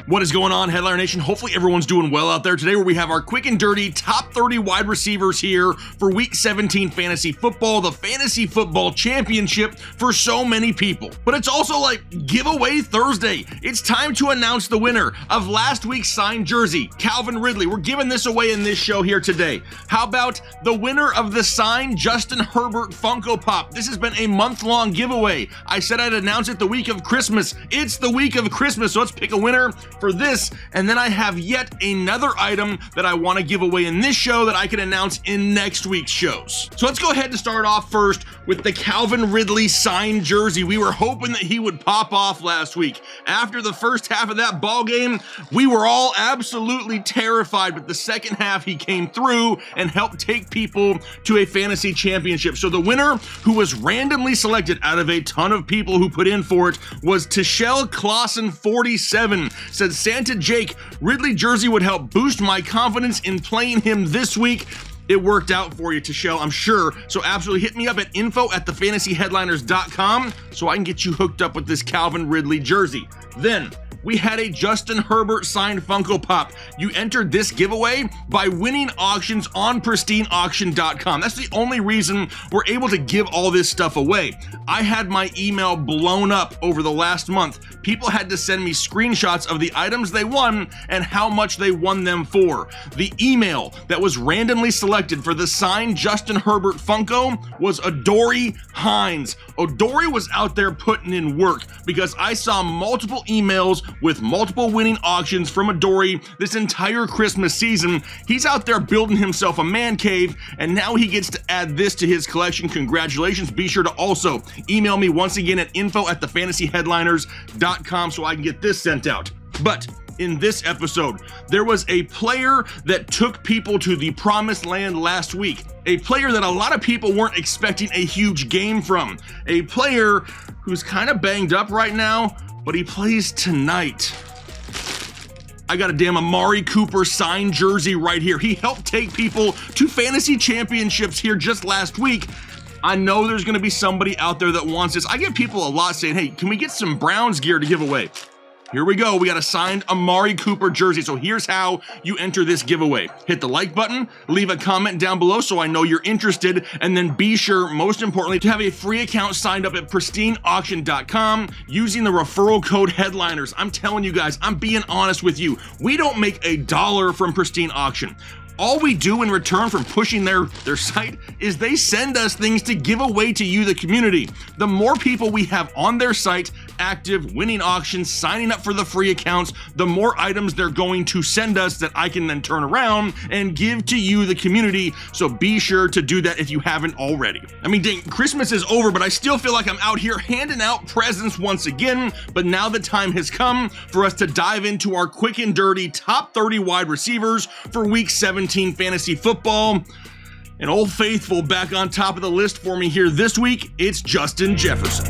What is going on, Headliner Nation? Hopefully everyone's doing well out there today, where we have our quick and dirty top 30 wide receivers here for Week 17 fantasy football, the fantasy football championship for so many people. But it's also like giveaway Thursday. It's time to announce the winner of last week's signed jersey, Calvin Ridley. We're giving this away in this show here today. How about the winner of the signed Justin Herbert Funko Pop? This has been a month-long giveaway. I said I'd announce it the week of Christmas. It's the week of Christmas, so let's pick a winner for this. And then I have yet another item that I want to give away in this show that I can announce in next week's shows. So let's go ahead and start off first with the Calvin Ridley signed jersey. We were hoping that he would pop off last week. After the first half of that ball game, we were all absolutely terrified, but the second half he came through and helped take people to a fantasy championship. So the winner, who was randomly selected out of a ton of people who put in for it, was Tishel Clausen 47. Said, Santa Jake, Ridley jersey would help boost my confidence in playing him this week. It worked out for you, Tishel, I'm sure. So absolutely hit me up at info@thefantasyheadliners.com so I can get you hooked up with this Calvin Ridley jersey. Then we had a Justin Herbert signed Funko Pop. You entered this giveaway by winning auctions on pristineauction.com. That's the only reason we're able to give all this stuff away. I had my email blown up over the last month. People had to send me screenshots of the items they won and how much they won them for. The email that was randomly selected for the signed Justin Herbert Funko was Adoree Hines. Adoree was out there putting in work because I saw multiple emails with multiple winning auctions from Adoree this entire Christmas season. He's out there building himself a man cave, and now he gets to add this to his collection. Congratulations. Be sure to also email me once again at info@thefantasyheadliners.com so I can get this sent out. But in this episode, there was a player that took people to the promised land last week. A player that a lot of people weren't expecting a huge game from. A player who's kind of banged up right now, but he plays tonight. I got a damn Amari Cooper signed jersey right here. He helped take people to fantasy championships here just last week. I know there's going to be somebody out there that wants this. I get people a lot saying, hey, can we get some Browns gear to give away? Here we go. We got a signed Amari Cooper jersey. So here's how you enter this giveaway. Hit the like button, leave a comment down below so I know you're interested, and then be sure, most importantly, to have a free account signed up at pristineauction.com using the referral code Headliners. I'm telling you guys, I'm being honest with you. We don't make $1 from Pristine Auction. All we do in return from pushing their site is they send us things to give away to you, the community. The more people we have on their site, active, winning auctions, signing up for the free accounts, the more items they're going to send us that I can then turn around and give to you, the community. So be sure to do that if you haven't already. I mean, dang, Christmas is over, but I still feel like I'm out here handing out presents once again. But now the time has come for us to dive into our quick and dirty top 30 wide receivers for Week 17 fantasy football. And Old Faithful back on top of the list for me here this week, it's Justin Jefferson.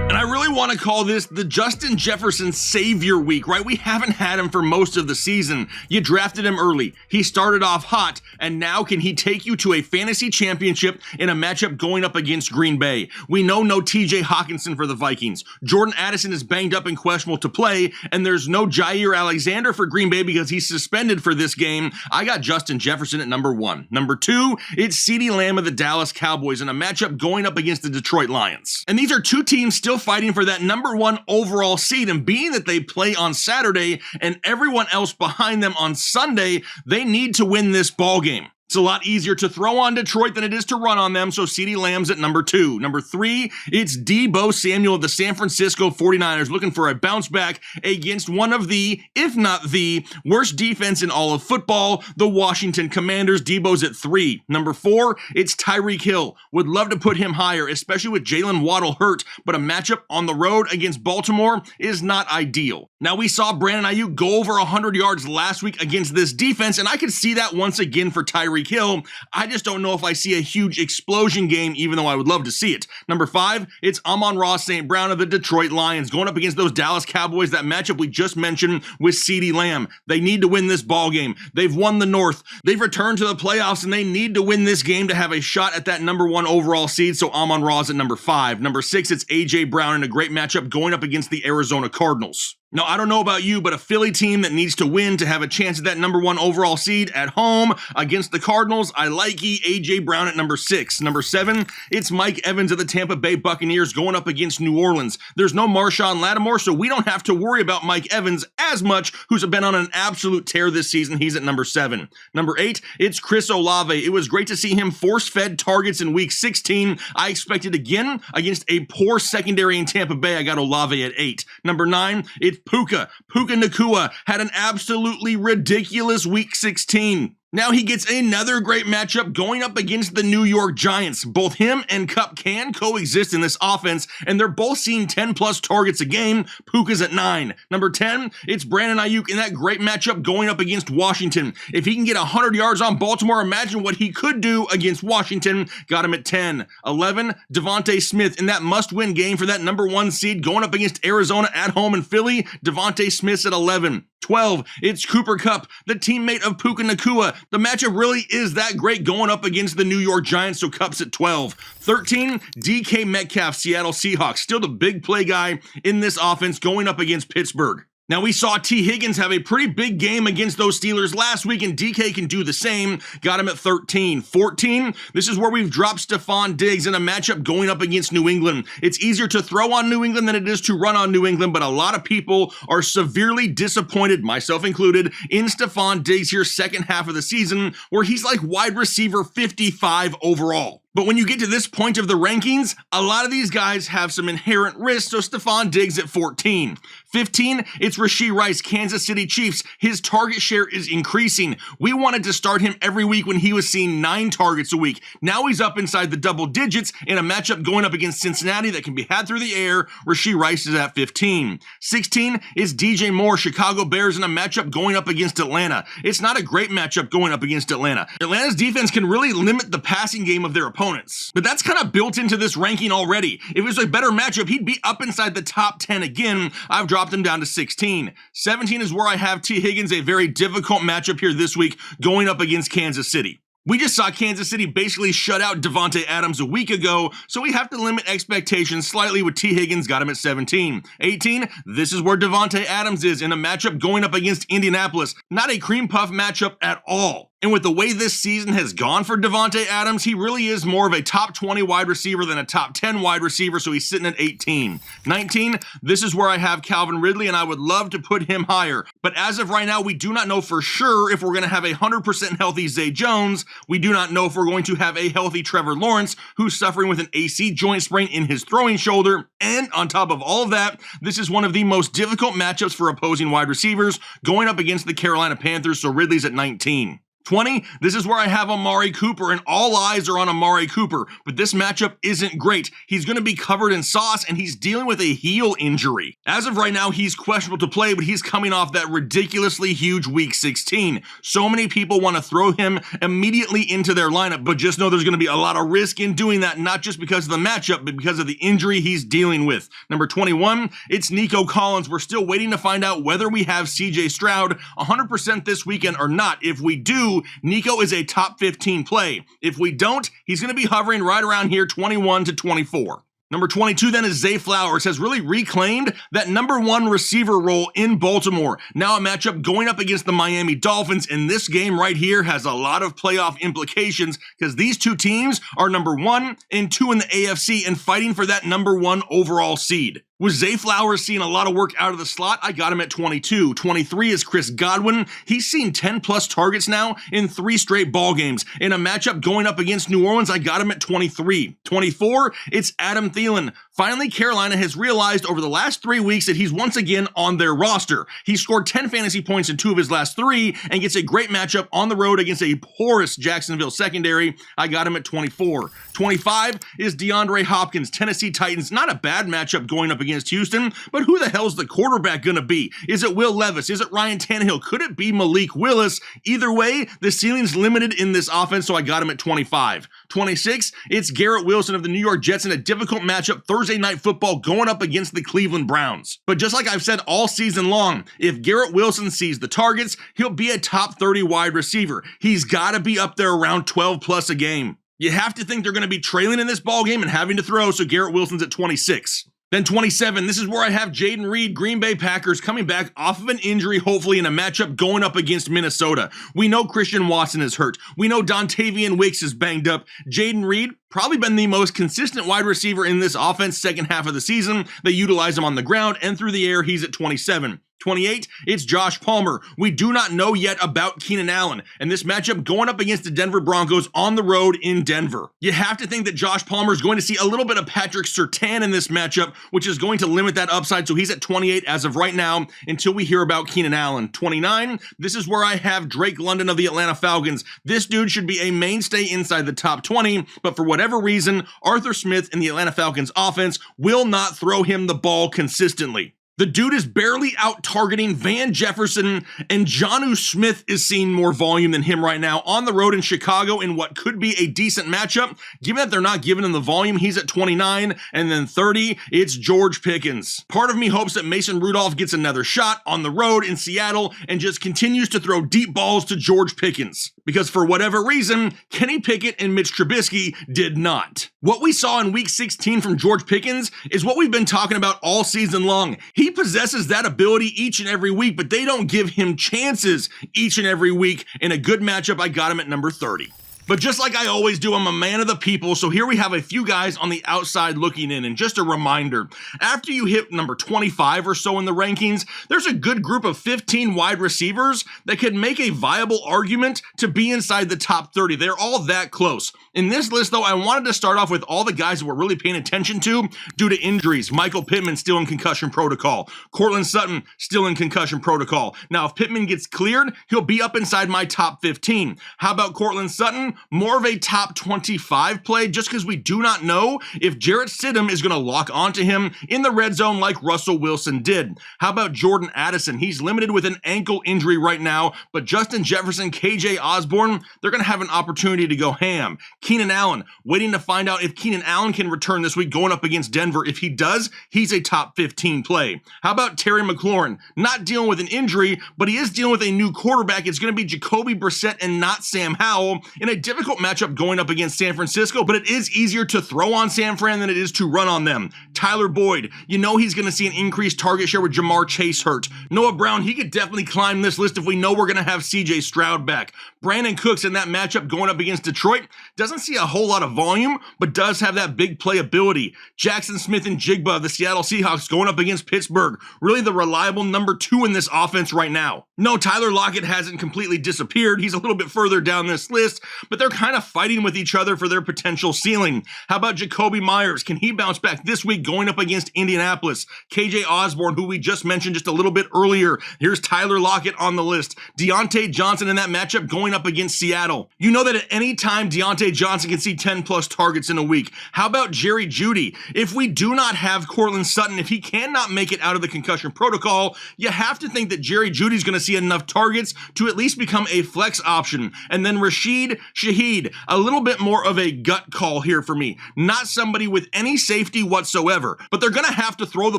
And I really want to call this the Justin Jefferson Savior Week, right? We haven't had him for most of the season. You drafted him early. He started off hot, and now can he take you to a fantasy championship in a matchup going up against Green Bay? We know no TJ Hawkinson for the Vikings. Jordan Addison is banged up and questionable to play, and there's no Jair Alexander for Green Bay because he's suspended for this game. I got Justin Jefferson at number 1. Number 2, it's CeeDee Lamb of the Dallas Cowboys in a matchup going up against the Detroit Lions. And these are two teams still fighting for that number 1 overall seed, and being that they play on Saturday and everyone else behind them on Sunday, they need to win this ball game. It's a lot easier to throw on Detroit than it is to run on them, so CeeDee Lamb's at number 2. Number 3, it's Deebo Samuel of the San Francisco 49ers looking for a bounce back against one of the, if not the, worst defense in all of football, the Washington Commanders. Deebo's at 3. Number 4, it's Tyreek Hill. Would love to put him higher, especially with Jalen Waddle hurt, but a matchup on the road against Baltimore is not ideal. Now, we saw Brandon Ayuk go over 100 yards last week against this defense, and I could see that once again for Tyreek Hill. I just don't know if I see a huge explosion game, even though I would love to see it. Number 5, it's Amon-Ra St. Brown of the Detroit Lions going up against those Dallas Cowboys, that matchup we just mentioned with CeeDee Lamb. They need to win this ball game. They've won the North. They've returned to the playoffs, and they need to win this game to have a shot at that number 1 overall seed, so Amon-Ra's at number 5. Number 6, it's A.J. Brown in a great matchup going up against the Arizona Cardinals. Now, I don't know about you, but a Philly team that needs to win to have a chance at that number 1 overall seed at home against the Cardinals, I like A.J. Brown at number 6. Number 7, it's Mike Evans of the Tampa Bay Buccaneers going up against New Orleans. There's no Marshawn Lattimore, so we don't have to worry about Mike Evans as much, who's been on an absolute tear this season. He's at number 7. Number 8, it's Chris Olave. It was great to see him force-fed targets in Week 16. I expected again against a poor secondary in Tampa Bay. I got Olave at 8. Number 9, it's Puka Nacua had an absolutely ridiculous Week 16. Now he gets another great matchup going up against the New York Giants. Both him and Kupp can coexist in this offense, and they're both seeing 10-plus targets a game. Puka's at 9. Number 10, it's Brandon Ayuk in that great matchup going up against Washington. If he can get 100 yards on Baltimore, imagine what he could do against Washington. Got him at 10. 11, Devontae Smith in that must-win game for that number 1 seed going up against Arizona at home in Philly. Devontae Smith's at 11. 12, it's Cooper Kupp, the teammate of Puka Nacua. The matchup really is that great going up against the New York Giants, so Kupp's at 12. 13, DK Metcalf, Seattle Seahawks, still the big play guy in this offense going up against Pittsburgh. Now, we saw T. Higgins have a pretty big game against those Steelers last week, and DK can do the same. Got him at 13. 14, this is where we've dropped Stephon Diggs in a matchup going up against New England. It's easier to throw on New England than it is to run on New England, but a lot of people are severely disappointed, myself included, in Stephon Diggs here second half of the season, where he's like wide receiver 55 overall. But when you get to this point of the rankings, a lot of these guys have some inherent risk, so Stephon Diggs at 14. 15, it's Rashee Rice, Kansas City Chiefs. His target share is increasing. We wanted to start him every week when he was seeing 9 targets a week. Now he's up inside the double digits in a matchup going up against Cincinnati that can be had through the air. Rashee Rice is at 15. 16 is DJ Moore, Chicago Bears in a matchup going up against Atlanta. It's not a great matchup going up against Atlanta. Atlanta's defense can really limit the passing game of their opponents. But that's kind of built into this ranking already. If it was a better matchup, he'd be up inside the top 10 again. I've dropped him down to 16. 17 is where I have T. Higgins, a very difficult matchup here this week going up against Kansas City. We just saw Kansas City basically shut out Davante Adams a week ago, so we have to limit expectations slightly with T. Higgins, got him at 17. 18, this is where Davante Adams is in a matchup going up against Indianapolis. Not a cream puff matchup at all. And with the way this season has gone for Davante Adams, he really is more of a top 20 wide receiver than a top 10 wide receiver, so he's sitting at 18. 19, this is where I have Calvin Ridley, and I would love to put him higher. But as of right now, we do not know for sure if we're going to have a 100% healthy Zay Jones. We do not know if we're going to have a healthy Trevor Lawrence, who's suffering with an AC joint sprain in his throwing shoulder. And on top of all of that, this is one of the most difficult matchups for opposing wide receivers going up against the Carolina Panthers, so Ridley's at 19. 20, this is where I have Amari Cooper, and all eyes are on Amari Cooper, but this matchup isn't great. He's going to be covered in sauce, and he's dealing with a heel injury. As of right now, he's questionable to play, but he's coming off that ridiculously huge Week 16. So many people want to throw him immediately into their lineup, but just know there's going to be a lot of risk in doing that, not just because of the matchup, but because of the injury he's dealing with. Number 21, it's Nico Collins. We're still waiting to find out whether we have CJ Stroud 100% this weekend or not. If we do, Nico is a top 15 play. If we don't, he's going to be hovering right around here 21 to 24. Number 22 then is Zay Flowers, has really reclaimed that number 1 receiver role in Baltimore. Now a matchup going up against the Miami Dolphins, and this game right here has a lot of playoff implications because these two teams are number 1 and 2 in the AFC and fighting for that number 1 overall seed. With Zay Flowers seeing a lot of work out of the slot, I got him at 22. 23 is Chris Godwin. He's seen 10-plus targets now in 3 straight ball games. In a matchup going up against New Orleans, I got him at 23. 24, it's Adam Thielen. Finally, Carolina has realized over the last 3 weeks that he's once again on their roster. He scored 10 fantasy points in 2 of his last 3 and gets a great matchup on the road against a porous Jacksonville secondary. I got him at 24. 25 is DeAndre Hopkins, Tennessee Titans. Not a bad matchup going up against Houston, but who the hell's the quarterback gonna be? Is it Will Levis? Is it Ryan Tannehill? Could it be Malik Willis? Either way, the ceiling's limited in this offense, so I got him at 25. 26, it's Garrett Wilson of the New York Jets in a difficult matchup Thursday Night Football going up against the Cleveland Browns. But just like I've said all season long, if Garrett Wilson sees the targets, he'll be a top 30 wide receiver. He's gotta be up there around 12 plus a game. You have to think they're gonna be trailing in this ball game and having to throw, so Garrett Wilson's at 26. Then 27, this is where I have Jaden Reed, Green Bay Packers, coming back off of an injury, hopefully in a matchup going up against Minnesota. We know Christian Watson is hurt. We know Dontavian Wicks is banged up. Jaden Reed, probably been the most consistent wide receiver in this offense second half of the season. They utilize him on the ground and through the air. He's at 27. 28, it's Josh Palmer. We do not know yet about Keenan Allen, and this matchup going up against the Denver Broncos on the road in Denver. You have to think that Josh Palmer is going to see a little bit of Patrick Surtain in this matchup, which is going to limit that upside, so he's at 28 as of right now until we hear about Keenan Allen. 29, this is where I have Drake London of the Atlanta Falcons. This dude should be a mainstay inside the top 20, but for whatever reason, Arthur Smith in the Atlanta Falcons offense will not throw him the ball consistently. The dude is barely out targeting Van Jefferson, and Jonnu Smith is seeing more volume than him right now on the road in Chicago in what could be a decent matchup. Given that they're not giving him the volume, he's at 29, and then 30, it's George Pickens. Part of me hopes that Mason Rudolph gets another shot on the road in Seattle and just continues to throw deep balls to George Pickens. Because for whatever reason, Kenny Pickett and Mitch Trubisky did not. What we saw in week 16 from George Pickens is what we've been talking about all season long. He possesses that ability each and every week, but they don't give him chances each and every week. In a good matchup, I got him at number 30. But just like I always do, I'm a man of the people, so here we have a few guys on the outside looking in. And just a reminder, after you hit number 25 or so in the rankings, there's a good group of 15 wide receivers that could make a viable argument to be inside the top 30. They're all that close. In this list, though, I wanted to start off with all the guys that we're really paying attention to due to injuries. Michael Pittman still in concussion protocol. Courtland Sutton still in concussion protocol. Now, if Pittman gets cleared, he'll be up inside my top 15. How about Courtland Sutton? More of a top 25 play, just because we do not know if Jarrett Stidham is going to lock onto him in the red zone like Russell Wilson did. How about Jordan Addison? He's limited with an ankle injury right now, but Justin Jefferson, KJ Osborne, they're going to have an opportunity to go ham. Keenan Allen, waiting to find out if Keenan Allen can return this week going up against Denver. If he does, he's a top 15 play. How about Terry McLaurin? Not dealing with an injury, but he is dealing with a new quarterback. It's going to be Jacoby Brissett and not Sam Howell in a difficult matchup going up against San Francisco, but it is easier to throw on San Fran than it is to run on them. Tyler Boyd, you know he's going to see an increased target share with Jamar Chase hurt. Noah Brown, he could definitely climb this list if we know we're going to have CJ Stroud back. Brandon Cooks in that matchup going up against Detroit doesn't see a whole lot of volume, but does have that big playability. Jackson Smith and Jigba of the Seattle Seahawks going up against Pittsburgh. Really the reliable number 2 in this offense right now. No, Tyler Lockett hasn't completely disappeared. He's a little bit further down this list, but they're kind of fighting with each other for their potential ceiling. How about Jacoby Myers? Can he bounce back this week going up against Indianapolis? KJ Osborne, who we just mentioned just a little bit earlier. Here's Tyler Lockett on the list. Deontay Johnson in that matchup going up against Seattle. You know that at any time Deontay Johnson can see 10 plus targets in a week. How about Jerry Jeudy? If we do not have Courtland Sutton, if he cannot make it out of the concussion protocol, you have to think that Jerry Jeudy's going to see enough targets to at least become a flex option. And then Rashid Shaheed, a little bit more of a gut call here for me. Not somebody with any safety whatsoever, but they're going to have to throw the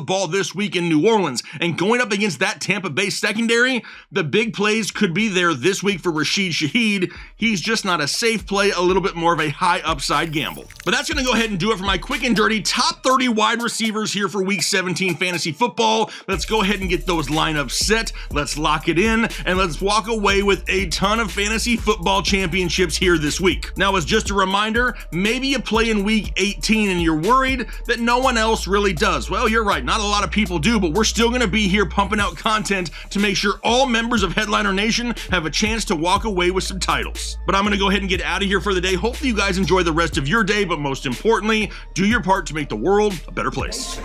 ball this week in New Orleans. And going up against that Tampa Bay secondary, the big plays could be there this week for Rashid Shaheed. He's just not a safe play, a little bit more of a high upside gamble. But that's going to go ahead and do it for my quick and dirty top 30 wide receivers here for week 17 fantasy football. Let's go ahead and get those lineups set. Let's lock it in, and let's walk away with a ton of fantasy football championships here this week. Now, as just a reminder, maybe you play in week 18 and you're worried that no one else really does. Well, you're right. Not a lot of people do, but we're still going to be here pumping out content to make sure all members of Headliner Nation have a chance to walk away with some titles. But I'm going to go ahead and get out of here for the day. Hopefully you guys enjoy the rest of your day, but most importantly, do your part to make the world a better place.